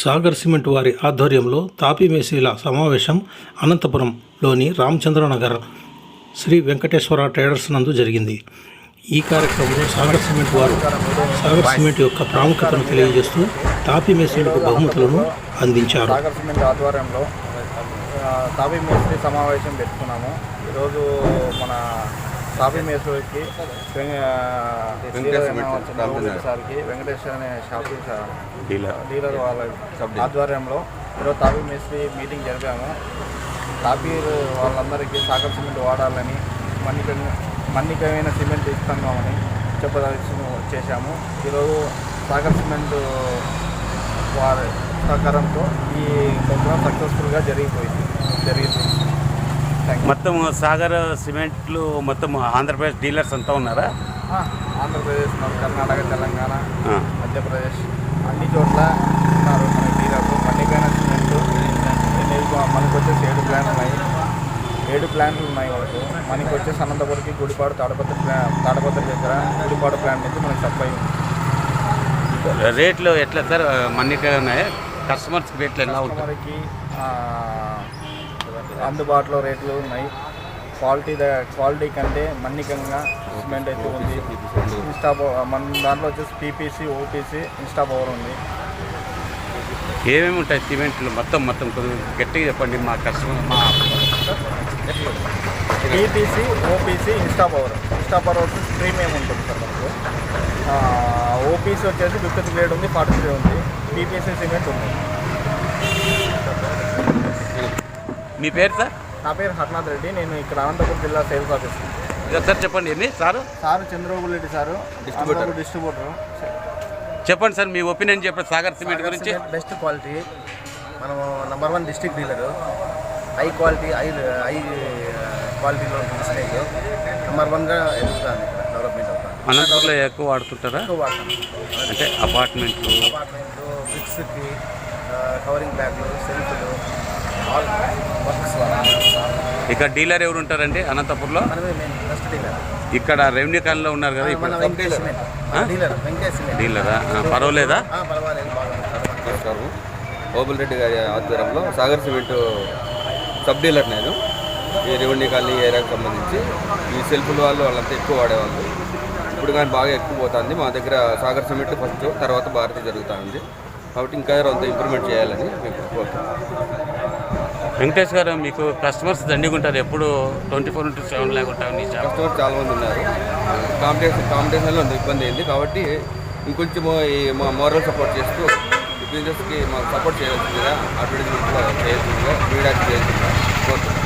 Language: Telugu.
సాగర్ సిమెంట్ వారి ఆధ్వర్యంలో తాపీ మేస్త్రీల సమావేశం అనంతపురంలోని రామచంద్రనగర్ శ్రీ వెంకటేశ్వర ట్రేడర్స్ నందు జరిగింది. ఈ కార్యక్రమంలో సాగర్ సిమెంట్ వారు సాగర్ సిమెంట్ యొక్క ప్రాముఖ్యతను తెలియజేస్తూ తాపీ మేస్త్రీలకు బహుమతులను అందించారు. సాగర్ సిమెంట్ ఆధ్వర్యంలో తాపీ మేస్త్రీ సమావేశం పెట్టుకున్నాము. ఈరోజు మన తాపీ మేస్త్రికి సార్కి వెంకటేశ్వర అనే షాప్ డీలర్ వాళ్ళ ఆధ్వర్యంలో ఈరోజు తాపీ మేస్త్రి మీటింగ్ జరిపాము. తాపీ వాళ్ళందరికీ సాగర్ సిమెంట్ వాడాలని మన్నికమైన సిమెంట్ ఇస్తున్నామని చేశాము. ఈరోజు సాగర్ సిమెంట్ వారి సహకారంతో ఈ ప్రోగ్రాం సక్సెస్ఫుల్గా జరిగింది. మొత్తం సాగర్ సిమెంట్లు మొత్తం ఆంధ్రప్రదేశ్ డీలర్స్ అంతా ఉన్నారా? ఆంధ్రప్రదేశ్, కర్ణాటక, తెలంగాణ, మధ్యప్రదేశ్ అన్ని చోట్ల ఉన్నారు మన డీలర్స్. మన్నికైన సిమెంట్ మనకు వచ్చేసి 7 ప్లాంట్లు ఉన్నాయి వాళ్ళకు. మనకి వచ్చేసి అనంతపురంకి గుడిపాడు తాడపత్రి దగ్గర గుడిపాడు ప్లాంట్ నుంచి మనకి సప్లై ఉంది. రేట్లు ఎట్లా సార్? మన్నిక ఉన్నాయా? కస్టమర్స్కి రేట్లు ఎలా ఉంటాయి? కస్టమర్కి అందుబాటులో రేట్లు ఉన్నాయి. క్వాలిటీ కంటే మన్నికంగా సిమెంట్ అయితే ఉంది. మన దాంట్లో వచ్చేసి పీపీసీ, ఓపీసీ, ఇన్స్టా పవర్ ఉంది. ఏమేమి ఉంటాయి సిమెంట్లు? మొత్తం కొంచెం గట్టిగా చెప్పండి మా customer. PPC, OPC, Insta power వచ్చేసి ప్రీమియం ఉంటుంది సార్ మనకు. ఓపీసీ వచ్చేసి 50 గ్రేడ్ ఉంది, 43 ఉంది. పీపీసీ సిమెంట్ ఉంది. మీ పేరు సార్? నా పేరు హర్నాథ్ రెడ్డి. నేను ఇక్కడ అనంతపురం జిల్లా సేల్స్ ఆఫీసర్. సార్ చెప్పండి. ఏంది sir? Chandrababu Reddy sir, distributor. చెప్పండి సార్, మీ ఒపీనియన్ చెప్పండి సాగర్ సిమెంట్ గురించి. బెస్ట్ క్వాలిటీ, మనం #1 డిస్ట్రిక్ట్ డీలరు. హై క్వాలిటీలో ఉంటుంది సిమెంట్. #1గా ఎదుగుతుంది ఇక్కడ డెవలప్మెంట్ అవుతుంది. అనంతపురంలో ఎక్కువ వాడుతుంటారా? అంటే అపార్ట్మెంట్లు, బ్రిక్స్కి, కవరింగ్ బ్యాగ్లు, సెల్ఫ్లు, ఆల్ వర్క్స్. ఇక్కడ డీలర్ ఎవరు ఉంటారండి అనంతపురంలో? ఫస్ట్ డీలర్ ఇక్కడ రెవెన్యూ కాలనీలో ఉన్నారు కదా ఇప్పుడు. డీలరా? పర్వాలేదా? నమస్కారం. ఓబుల్ రెడ్డి గారి ఆధ్వర్యంలో సాగర్ సిమెంట్ సబ్ డీలర్ నేను. ఈ రెవెన్యూ కాలనీ ఏరియాకి సంబంధించి ఈ సెల్ఫ్ల వాళ్ళంతా ఎక్కువ వాడేవాళ్ళు. ఇప్పుడు కానీ బాగా ఎక్కువ పోతుంది. మా దగ్గర సాగర్ సిమెంట్ ఫస్ట్, తర్వాత భారతి జరుగుతుంది. కాబట్టి ఇంకా అంత ఇంప్రూవ్మెంట్ చేయాలని మేము కోరుతున్నాం. వెంకటేష్ గారు, మీకు కస్టమర్స్ దండిగా ఉంటారు, ఎప్పుడు 24/7 లేకుంటారు? కస్టమర్స్ చాలామంది ఉన్నారు. కాంపిటీషన్లో అంత ఇబ్బంది అయింది. కాబట్టి ఇంకొంచెం మా మోరల్ సపోర్ట్ చేస్తూ బిజినెస్కి మాకు సపోర్ట్ చేయాల్సిందిగా, అడ్వర్టైజ్మెంట్లో చేయాల్సిందిగా, ఫీడ్బ్యాక్ చేయాల్సిందిగా కోరుతున్నాం.